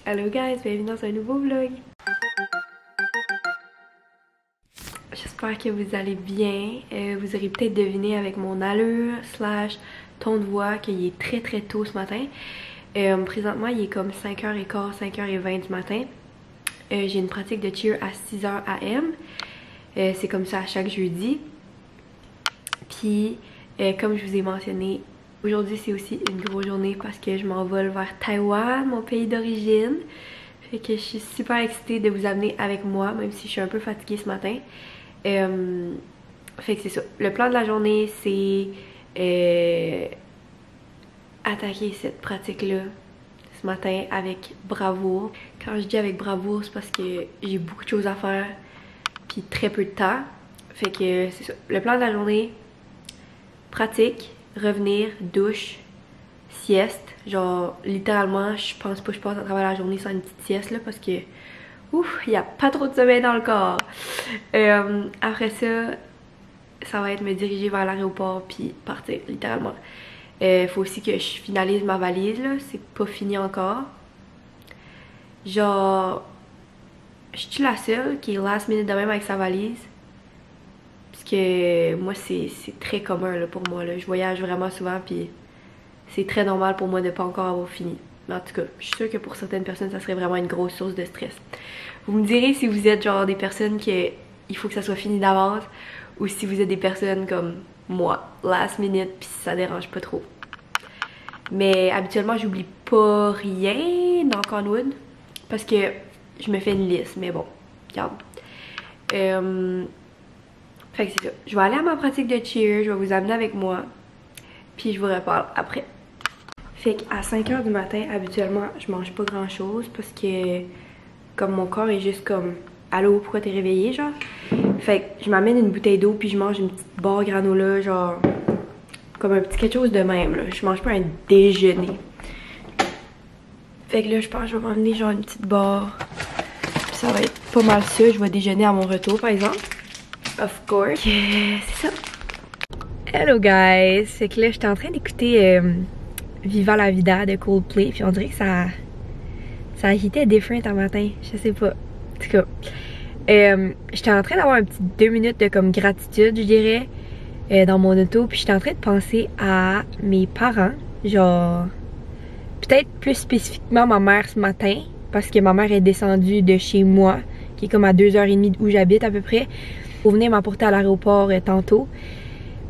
Hello guys, bienvenue dans un nouveau vlog. J'espère que vous allez bien. Vous aurez peut-être deviné avec mon allure slash ton de voix qu'il est très tôt ce matin. Présentement il est comme 5h15, 5h20 du matin. J'ai une pratique de cheer à 6h AM. C'est comme ça à chaque jeudi. Puis comme je vous ai mentionné, aujourd'hui c'est aussi une grosse journée parce que je m'envole vers Taïwan, mon pays d'origine. Fait que je suis super excitée de vous amener avec moi, même si je suis un peu fatiguée ce matin. Fait que c'est ça. Le plan de la journée, c'est attaquer cette pratique-là ce matin avec bravoure. Quand je dis avec bravoure, c'est parce que j'ai beaucoup de choses à faire puis très peu de temps. Fait que c'est ça. Le plan de la journée, pratique, revenir, douche, sieste. Genre littéralement, je pense pas que je passe à travers la journée sans une petite sieste là parce que ouf, il n'y a pas trop de sommeil dans le corps. Après ça, ça va être me diriger vers l'aéroport puis partir littéralement. Faut aussi que je finalise ma valise là, c'est pas fini encore. Genre, je suis la seule qui est last minute de même avec sa valise. Parce que moi c'est très commun là, pour moi là. Je voyage vraiment souvent puis c'est très normal pour moi de pas encore avoir fini. Mais en tout cas, je suis sûre que pour certaines personnes ça serait vraiment une grosse source de stress. Vous me direz si vous êtes genre des personnes que il faut que ça soit fini d'avance ou si vous êtes des personnes comme moi, last minute puis ça dérange pas trop. Mais habituellement j'oublie pas rien dans Conwood parce que je me fais une liste, mais bon, regarde. Fait que c'est ça. Je vais aller à ma pratique de cheer, je vais vous amener avec moi puis je vous reparle après. Fait qu'à 5h du matin, habituellement, je mange pas grand chose parce que comme mon corps est juste comme allô, pourquoi t'es réveillée, genre. Fait que je m'amène une bouteille d'eau puis je mange une petite barre granola, genre comme un petit quelque chose de même là. Je mange pas un déjeuner. Fait que là, je pense que je vais m'emmener genre une petite barre. Puis ça va être pas mal ça. Je vais déjeuner à mon retour par exemple. Of course. C'est ça. Hello guys. Fait que là, j'étais en train d'écouter Viva la Vida de Coldplay. Puis on dirait que ça hitait different un matin. Je sais pas. En tout cas. J'étais en train d'avoir un petit 2 minutes de comme gratitude, je dirais, dans mon auto. Puis j'étais en train de penser à mes parents. Genre, peut-être plus spécifiquement ma mère ce matin. Parce que ma mère est descendue de chez moi, qui est comme à 2h30 d'où j'habite à peu près, pour venir m'apporter à l'aéroport tantôt.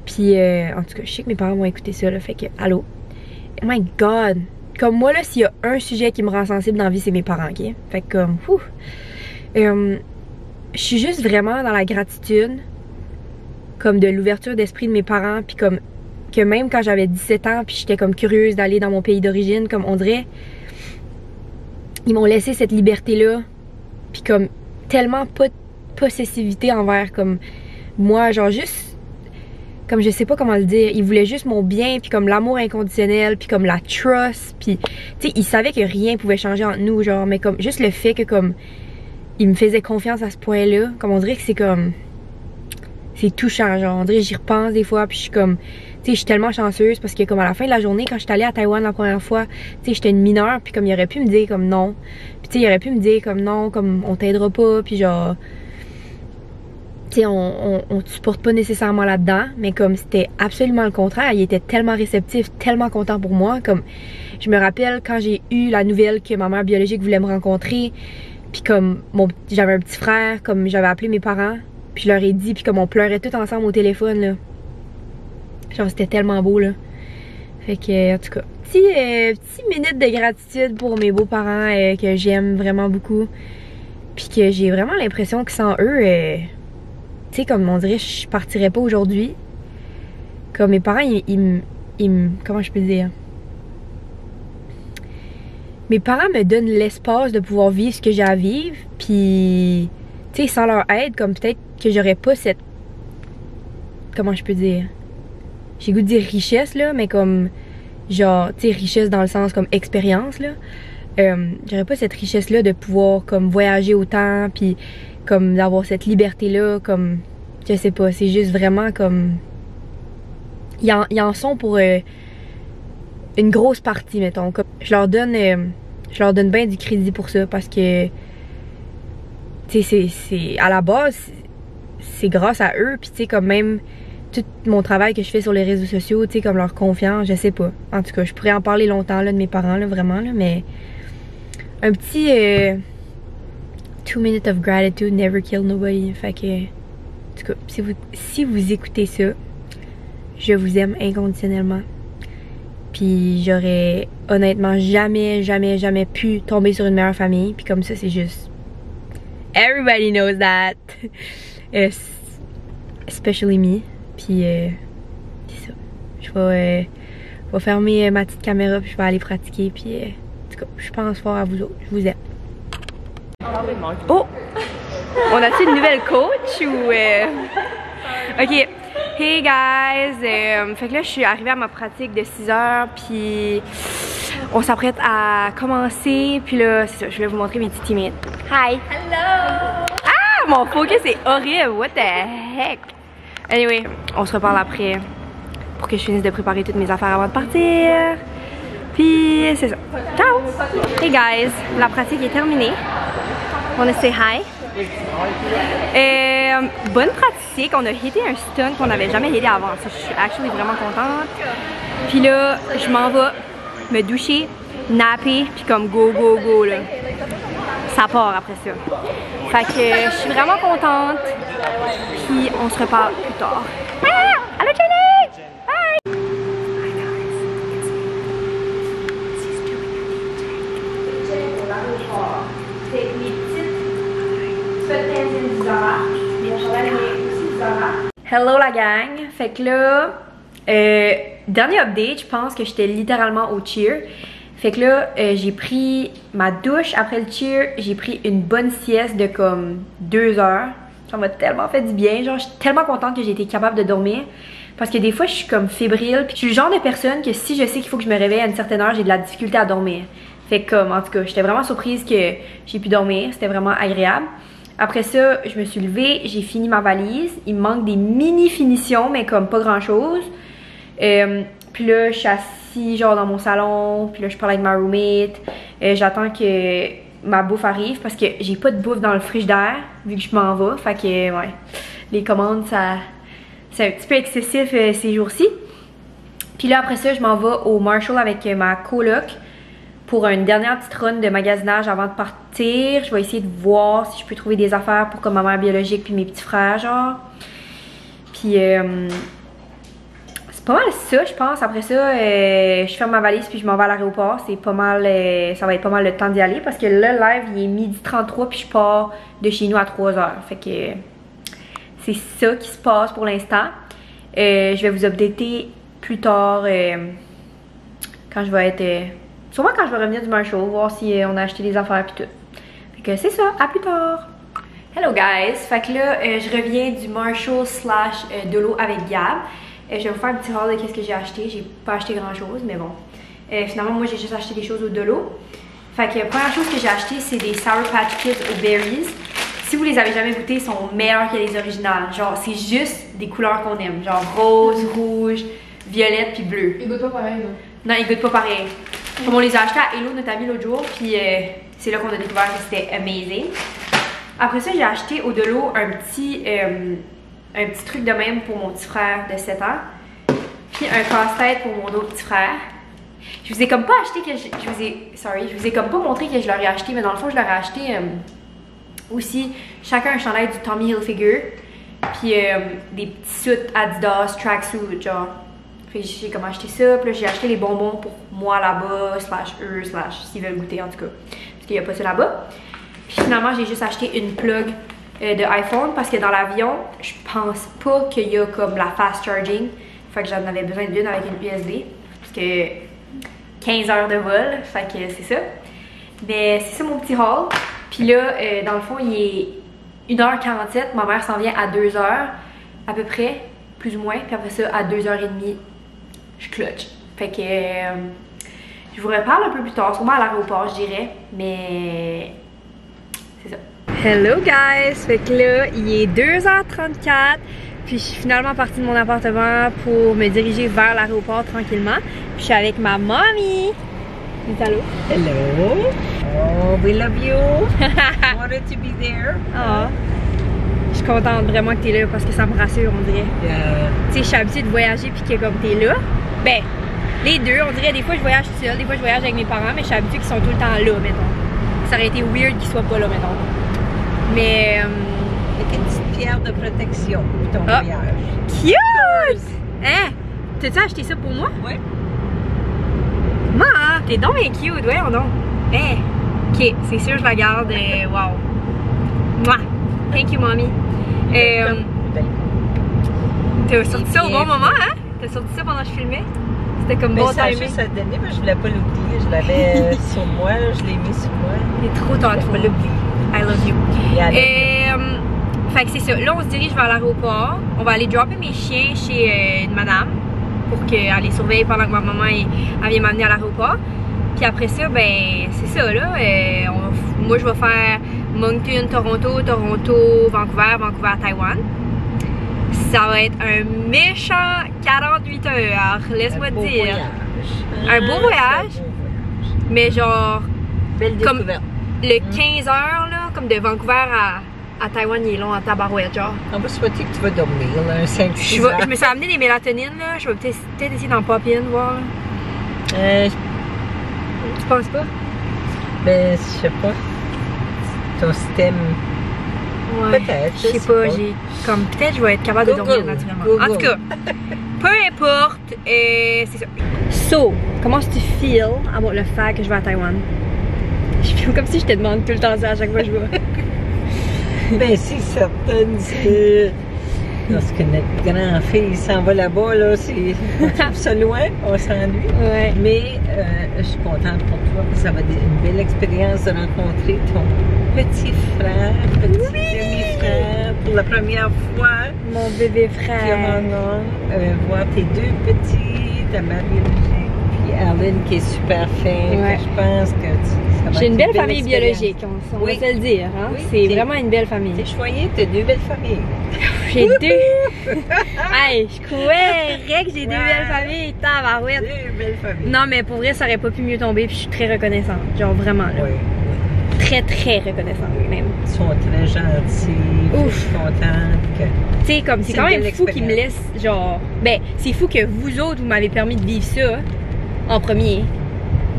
Puis en tout cas, je sais que mes parents vont écouter ça là, fait que allô. Oh my god! Comme moi là, s'il y a un sujet qui me rend sensible dans la vie, c'est mes parents, ok? Fait que comme, je suis juste vraiment dans la gratitude, comme de l'ouverture d'esprit de mes parents, puis comme que même quand j'avais 17 ans, puis j'étais comme curieuse d'aller dans mon pays d'origine, comme on dirait, ils m'ont laissé cette liberté-là, puis comme tellement pas de possessivité envers comme moi, genre juste, comme je sais pas comment le dire, ils voulaient juste mon bien, puis comme l'amour inconditionnel, puis comme la trust, puis tu sais, ils savaient que rien pouvait changer entre nous, genre, mais comme juste le fait que comme ils me faisaient confiance à ce point-là, comme on dirait que c'est comme, c'est touchant, genre, on dirait que j'y repense des fois, puis je suis comme, tu sais, je suis tellement chanceuse parce que comme à la fin de la journée, quand j'étais allée à Taïwan la première fois, tu sais, j'étais une mineure, puis comme il aurait pu me dire comme non, puis tu sais, il aurait pu me dire comme non, comme on t'aidera pas, puis genre, tu sais, on te supporte pas nécessairement là-dedans, mais comme c'était absolument le contraire, il était tellement réceptif, tellement content pour moi, comme, je me rappelle quand j'ai eu la nouvelle que ma mère biologique voulait me rencontrer, puis comme j'avais un petit frère, comme j'avais appelé mes parents, puis je leur ai dit, puis comme on pleurait tous ensemble au téléphone là. Genre c'était tellement beau là. Fait que en tout cas, petite minute de gratitude pour mes beaux-parents que j'aime vraiment beaucoup. Puis que j'ai vraiment l'impression que sans eux, tu sais, comme on dirait, je partirais pas aujourd'hui. Comme mes parents, ils comment je peux dire? Mes parents me donnent l'espace de pouvoir vivre ce que j'ai à vivre. Puis, tu sais, sans leur aide, comme peut-être que j'aurais pas cette... Comment je peux dire? J'ai goût de dire richesse, là, mais comme... Genre, tu sais, richesse dans le sens comme expérience, là. J'aurais pas cette richesse-là de pouvoir, comme, voyager autant, puis comme d'avoir cette liberté-là, comme... Je sais pas, c'est juste vraiment comme... Ils en sont pour... une grosse partie, mettons. Comme, je leur donne je leur donne bien du crédit pour ça parce que, tu sais, c'est à la base, c'est grâce à eux, puis tu sais, comme même tout mon travail que je fais sur les réseaux sociaux, tu sais, comme leur confiance, je sais pas. En tout cas, je pourrais en parler longtemps, là, de mes parents, là, vraiment, là, mais un petit 2 minutes of gratitude never kill nobody. Fait que, en tout cas, si vous écoutez ça, je vous aime inconditionnellement. Puis j'aurais honnêtement jamais pu tomber sur une meilleure famille. Puis comme ça, c'est juste... Everybody knows that. Especially me. Puis c'est ça. Je vais fermer ma petite caméra puis je vais aller pratiquer. Puis en tout cas, je pense fort à vous autres. Je vous aime. Oh! On a-tu une nouvelle coach ou... Ok. Hey guys! Fait que là, je suis arrivée à ma pratique de 6 heures, puis on s'apprête à commencer. Puis là, c'est ça, je vais vous montrer mes petits teammates. Hi! Hello! Ah! Mon focus est horrible! What the heck? Anyway, on se reparle après pour que je finisse de préparer toutes mes affaires avant de partir. Puis c'est ça. Ciao! Hey guys! La pratique est terminée. On a say hi. Bonne pratique, on a hitté un stunt qu'on n'avait jamais hitté avant. Je suis actually vraiment contente. Puis là, je m'en vais me doucher, napper, puis comme go là. Ça part après ça. Fait que je suis vraiment contente. Puis on se reparle plus tard. Ah! Allô Jenny! Bye! Hello la gang! Fait que là, dernier update, je pense que j'étais littéralement au cheer. Fait que là, j'ai pris ma douche après le cheer, j'ai pris une bonne sieste de comme 2 heures. Ça m'a tellement fait du bien, genre je suis tellement contente que j'ai été capable de dormir. Parce que des fois je suis comme fébrile, puis je suis le genre de personne que si je sais qu'il faut que je me réveille à une certaine heure, j'ai de la difficulté à dormir. Fait que comme, en tout cas, j'étais vraiment surprise que j'ai pu dormir, c'était vraiment agréable. Après ça, je me suis levée, j'ai fini ma valise. Il me manque des mini finitions, mais comme pas grand chose. Puis là, je suis assise genre dans mon salon. Puis là, je parle avec ma roommate. J'attends que ma bouffe arrive parce que j'ai pas de bouffe dans le frigidaire vu que je m'en vais. Fait que, ouais, les commandes, c'est un petit peu excessif ces jours-ci. Puis là, après ça, je m'en vais au Marshall avec ma coloc pour une dernière petite run de magasinage avant de partir. Je vais essayer de voir si je peux trouver des affaires pour comme ma mère biologique puis mes petits frères, genre. Puis c'est pas mal ça, je pense. Après ça, je ferme ma valise puis je m'en vais à l'aéroport. C'est pas mal, ça va être pas mal le temps d'y aller parce que là, le live, il est 12h33 puis je pars de chez nous à 3h. Fait que c'est ça qui se passe pour l'instant. Je vais vous updater plus tard quand je vais être... Sûrement quand je vais revenir du Marshall, voir si on a acheté des affaires pis tout. Fait que c'est ça, à plus tard! Hello guys! Fait que là, je reviens du Marshall / Dolo avec Gab. Je vais vous faire un petit haul de qu'est-ce que j'ai acheté. J'ai pas acheté grand chose, mais bon. Finalement, moi j'ai juste acheté des choses au Dolo. Fait que la première chose que j'ai acheté, c'est des Sour Patch Kids aux berries. Si vous les avez jamais goûtés, ils sont meilleurs que les originales. Genre, c'est juste des couleurs qu'on aime. Genre rose, rouge, violette puis bleu. Ils goûtent pas pareil, non? Non, ils goûtent pas pareil. Comme on les a achetés à Hello, notre ami, l'autre jour, puis c'est là qu'on a découvert que c'était amazing. Après ça, j'ai acheté au Dolo un petit truc de même pour mon petit frère de 7 ans. Puis un casse-tête pour mon autre petit frère. Je vous ai comme pas acheté que je vous ai comme pas montré que je leur ai acheté, mais dans le fond, je leur ai acheté aussi chacun un chandail du Tommy Hilfiger. Puis des petits suits Adidas, tracksuit, genre. J'ai comme acheté ça, puis là j'ai acheté les bonbons pour moi là-bas, / eux, / s'ils veulent goûter en tout cas, parce qu'il n'y a pas ça là-bas. Puis finalement j'ai juste acheté une plug de iPhone parce que dans l'avion, je pense pas qu'il y a comme la fast charging. Fait que j'en avais besoin d'une avec une USB, parce que 15 heures de vol, fait que c'est ça. Mais c'est ça mon petit haul. Puis là, dans le fond, il est 1h47, ma mère s'en vient à 2h à peu près, plus ou moins, puis après ça à 2h30. Je clutch. Fait que je vous reparle un peu plus tard, sûrement à l'aéroport, je dirais. Mais c'est ça. Hello guys! Fait que là, il est 2h34. Puis je suis finalement partie de mon appartement pour me diriger vers l'aéroport tranquillement. Puis je suis avec ma mommy. Dis allô. Hello. Oh, we love you. Wanted to be there. Ah. Je suis contente vraiment que t'es là parce que ça me rassure, on dirait. Tu sais, je suis habituée de voyager puis que comme t'es là, ben, les deux, on dirait des fois je voyage toute seule, des fois je voyage avec mes parents, mais je suis habituée qu'ils sont tout le temps là, mettons. Ça aurait été weird qu'ils soient pas là, mettons. Mais... avec une petite pierre de protection pour ton voyage. Cute! Hein? T'as-tu acheté ça pour moi? Oui. Moi, t'es donc bien cute, voyons donc. Hein? Ok, c'est sûr, je la garde. Wow. Moi. Thank you, mommy. T'as sorti ça au bon moment, hein? T'as sorti ça pendant que je filmais? C'était comme bon timing. Juste à donner, mais je voulais pas l'oublier. Je l'avais sur moi, je l'ai mis sur moi. Il est trop tard. Je voulais pas l'oublier. I love you. Fait que c'est ça. Là, on se dirige vers l'aéroport. On va aller dropper mes chiens chez une madame pour qu'elle les surveille pendant que ma maman elle vient m'amener à l'aéroport. Puis après ça, ben, c'est ça là. Moi, je vais faire Moncton, Toronto, Vancouver, Taïwan. Ça va être un méchant 48 heures, laisse-moi te dire. Un beau voyage. Mais genre, comme le 15 heures là, comme de Vancouver à Taïwan, il est long en tabarouette, genre. On va souhaiter que tu vas dormir, là, un 5-6 heures. Je me suis amené des mélatonines, là. Je vais peut-être essayer d'en pop-in, voir. Tu penses pas? Ben, je sais pas. Ton système. Ouais. Peut-être. Je sais pas, peut-être je vais être capable de dormir naturellement. En tout cas, peu importe, c'est ça. So, comment tu feels about le fait que je vais à Taïwan? Je feel comme si je te demande tout le temps ça à chaque fois que je vais. Ben, c'est certain, lorsque notre grand-fille s'en va là-bas, là, on trouve ça loin, on s'ennuie. Ouais. Mais je suis contente pour toi, ça va être une belle expérience de rencontrer ton petit frère, demi-frère, pour la première fois. Mon bébé frère. Voir tes deux petits, ta Marie-Logique, puis Alan qui est super fin. Ouais. Je pense que ça va J'ai être une belle famille biologique, on va se le dire. Hein? Oui, c'est vraiment une belle famille. T'es choyée, t'as deux belles familles. J'ai deux. Hey, je croirais que j'ai deux belles familles. Tabarouette. Deux belles familles. Non, mais pour vrai, ça aurait pas pu mieux tomber. Puis je suis très reconnaissante. Genre vraiment, là. Oui. Très, très reconnaissante, même. Ils sont très gentils. Ouf. Je suis contente que. Tu sais, comme c'est quand même fou qu'ils me laissent, genre. Ben, c'est fou que vous autres, vous m'avez permis de vivre ça en premier.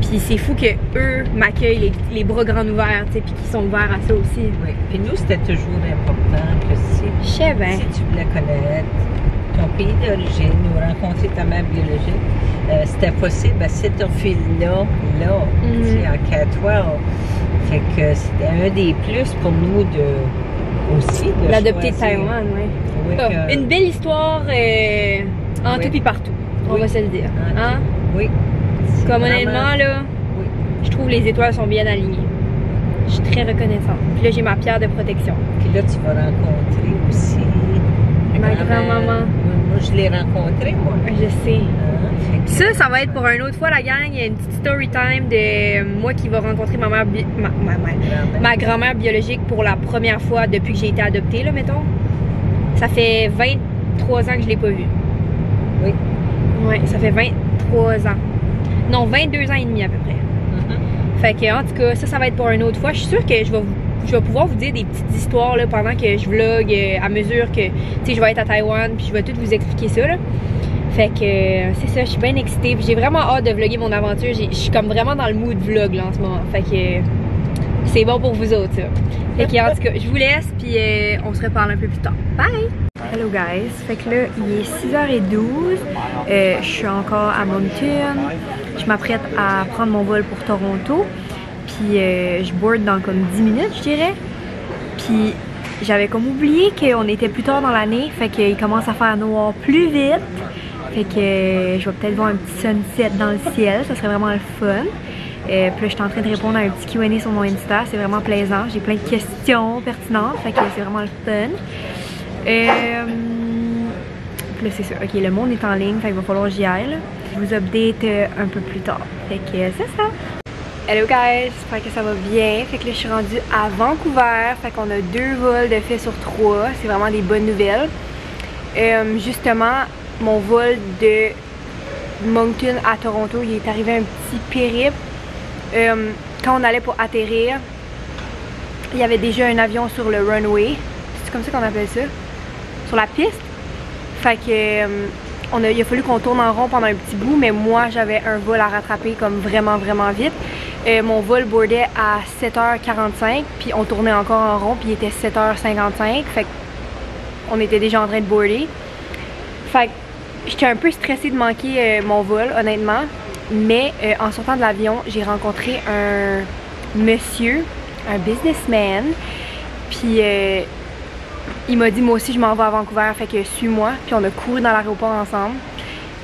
Puis c'est fou que eux m'accueillent les bras grands ouverts, tu sais, puis qu'ils sont ouverts à ça aussi. Oui. Puis nous, c'était toujours important que si tu voulais connaître ton pays d'origine ou rencontrer ta mère biologique, c'était possible à cette file-là, tu sais, en Catwell. Fait que c'était un des plus pour nous de l'adopter de Taïwan, oui. Une belle histoire en tout et partout, on va se le dire. Hein? Oui. Comme honnêtement, là, je trouve les étoiles sont bien alignées. Je suis très reconnaissante. Puis là, j'ai ma pierre de protection. Puis là, tu vas rencontrer aussi ma grand-maman. Moi, je l'ai rencontrée, moi. Je sais. Ça va être pour une autre fois, la gang. Il y a une petite story time de moi qui va rencontrer ma grand-mère biologique pour la première fois depuis que j'ai été adoptée, là, mettons. Ça fait 23 ans que je l'ai pas vue. Oui. Ouais, ça fait 23 ans. Non, 22 ans et demi à peu près. Fait que, en tout cas, ça va être pour une autre fois. Je suis sûre que je vais pouvoir vous dire des petites histoires là, pendant que je vlog à mesure que, tu sais, je vais être à Taïwan, puis je vais tout vous expliquer ça, là. Fait que, c'est ça, je suis bien excitée. J'ai vraiment hâte de vlogger mon aventure. Je suis comme vraiment dans le mood vlog, là, en ce moment. Fait que, c'est bon pour vous autres, ça. Fait que, en tout cas, je vous laisse, puis on se reparle un peu plus tard. Bye! Hello guys, fait que là il est 6h12, je suis encore à Moncton, je m'apprête à prendre mon vol pour Toronto, puis je board dans comme 10 minutes je dirais, puis j'avais comme oublié qu'on était plus tard dans l'année, fait qu'il commence à faire noir plus vite, fait que je vais peut-être voir un petit sunset dans le ciel, ça serait vraiment le fun. Puis là, je suis en train de répondre à un petit Q&A sur mon Insta, c'est vraiment plaisant, j'ai plein de questions pertinentes, fait que c'est vraiment le fun. Puis là c'est ça, ok, le monde est en ligne, fait qu'il va falloir que j'y aille. Je vous update un peu plus tard, fait que c'est ça. Hello guys, j'espère que ça va bien. Fait que là je suis rendue à Vancouver, fait qu'on a 2 vols de fait sur 3, c'est vraiment des bonnes nouvelles. Justement, mon vol de Moncton à Toronto, il est arrivé un petit périple. quand on allait pour atterrir, il y avait déjà un avion sur le runway. C'est comme ça qu'on appelle ça? Sur la piste. Fait que il a fallu qu'on tourne en rond pendant un petit bout, mais moi j'avais un vol à rattraper comme vraiment vite. Mon vol boardait à 7h45, puis on tournait encore en rond, puis il était 7h55. Fait qu'on était déjà en train de boarder. Fait que j'étais un peu stressée de manquer mon vol, honnêtement. Mais en sortant de l'avion, j'ai rencontré un monsieur, un businessman. Puis il m'a dit, moi aussi je m'en vais à Vancouver, fait que suis-moi. Puis on a couru dans l'aéroport ensemble.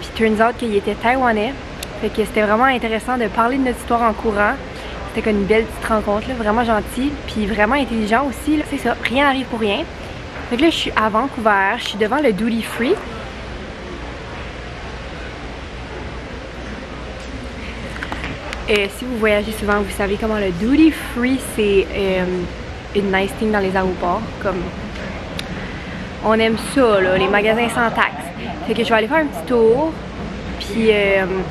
Puis turns out qu'il était taïwanais. Fait que c'était vraiment intéressant de parler de notre histoire en courant. C'était comme une belle petite rencontre, là, vraiment gentil. Puis vraiment intelligent aussi, c'est ça, rien n'arrive pour rien. Fait que là je suis à Vancouver, je suis devant le Duty Free. Si vous voyagez souvent, vous savez comment le Duty Free, c'est une nice thing dans les aéroports. Comme on aime ça, là, les magasins sans taxes. Fait que je vais aller faire un petit tour. Puis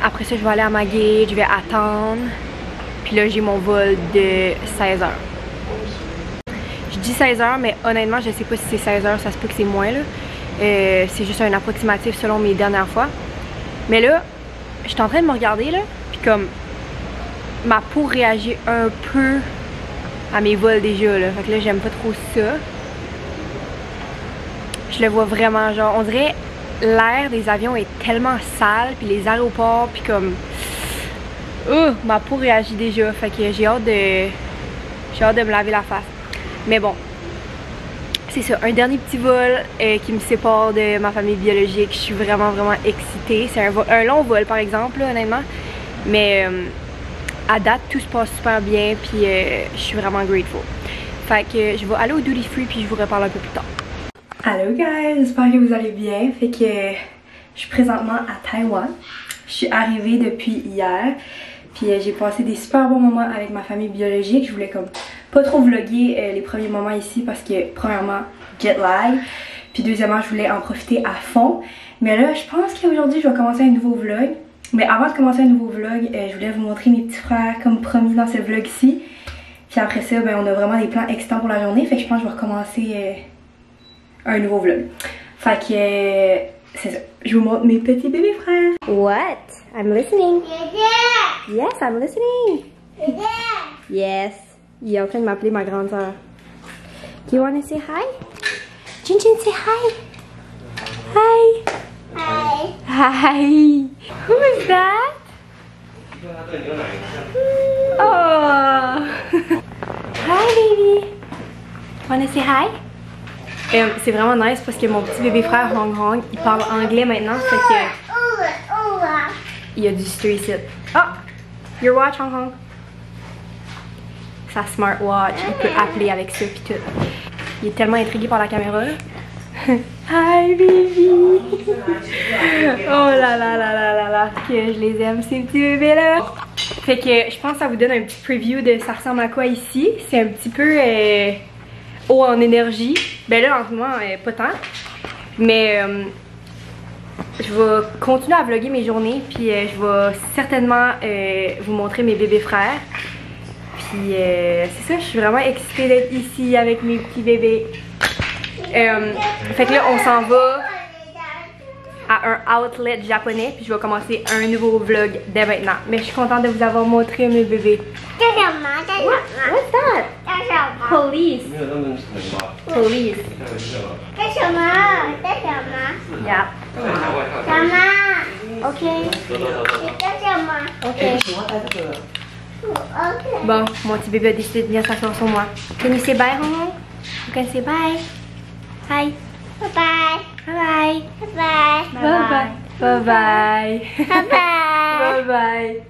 après ça, je vais aller à ma gate, je vais attendre. Puis là, j'ai mon vol de 16h. Je dis 16h, mais honnêtement, je sais pas si c'est 16h, ça se peut que c'est moins, là. C'est juste un approximatif selon mes dernières fois. Mais là, je suis en train de me regarder, là, puis comme ma peau réagit un peu à mes vols déjà, là. Fait que là, j'aime pas trop ça. Je le vois vraiment, genre, on dirait l'air des avions est tellement sale, puis les aéroports, puis comme ma peau réagit déjà. Fait que j'ai hâte de me laver la face. Mais bon, c'est ça, un dernier petit vol qui me sépare de ma famille biologique. Je suis vraiment excitée. C'est un long vol par exemple, là, honnêtement. Mais à date, tout se passe super bien, puis je suis vraiment grateful. Fait que je vais aller au Duty Free, puis je vous reparle un peu plus tard. Allô guys, j'espère que vous allez bien. Fait que je suis présentement à Taïwan. Je suis arrivée depuis hier. Puis j'ai passé des super bons moments avec ma famille biologique. Je voulais comme pas trop vlogger les premiers moments ici parce que premièrement, jet lag. Puis deuxièmement, je voulais en profiter à fond. Mais là, je pense qu'aujourd'hui, je vais commencer un nouveau vlog. Mais avant de commencer un nouveau vlog, je voulais vous montrer mes petits frères comme promis dans ce vlog-ci. Puis après ça, ben, on a vraiment des plans excitants pour la journée. Fait que je pense que je vais recommencer un nouveau vlog. Fait que c'est ça. Je vous montre mes petits bébés frères. What? I'm listening. Yes, I'm listening. Yes. Il est en train de m'appeler ma grande sœur. Do you want to say hi? Jin Jin, say hi. Hi. Hi. Hi. Who is that? Oh. Hi, baby. Want to say hi? C'est vraiment nice parce que mon petit bébé frère Hong Hong, il parle anglais maintenant, fait que il y a du street ici. Oh! Your watch, Hong Hong. Sa smartwatch, il peut appeler avec ça pis tout. Il est tellement intrigué par la caméra là. Hi baby! Oh là là là là là là, que je les aime ces petits bébés là. Fait que je pense que ça vous donne un petit preview de ça ressemble à quoi ici. C'est un petit peu haut en énergie. Ben là en ce moment pas tant. Mais je vais continuer à vlogger mes journées. Puis je vais certainement vous montrer mes bébés frères. Puis c'est ça, je suis vraiment excitée d'être ici avec mes petits bébés. Fait que là on s'en va à un outlet japonais. Puis je vais commencer un nouveau vlog dès maintenant. Mais je suis contente de vous avoir montré mes bébés. What's that? Police. Police. Yeah. Okay. Okay. Bon, mon petit bébé a décidé de venir s'asseoir sur moi. Can you say bye, Hong Hong? You can say bye. Hi. Bye bye. Bye bye. Bye bye. Bye bye. Bye bye. Bye bye. Bye bye.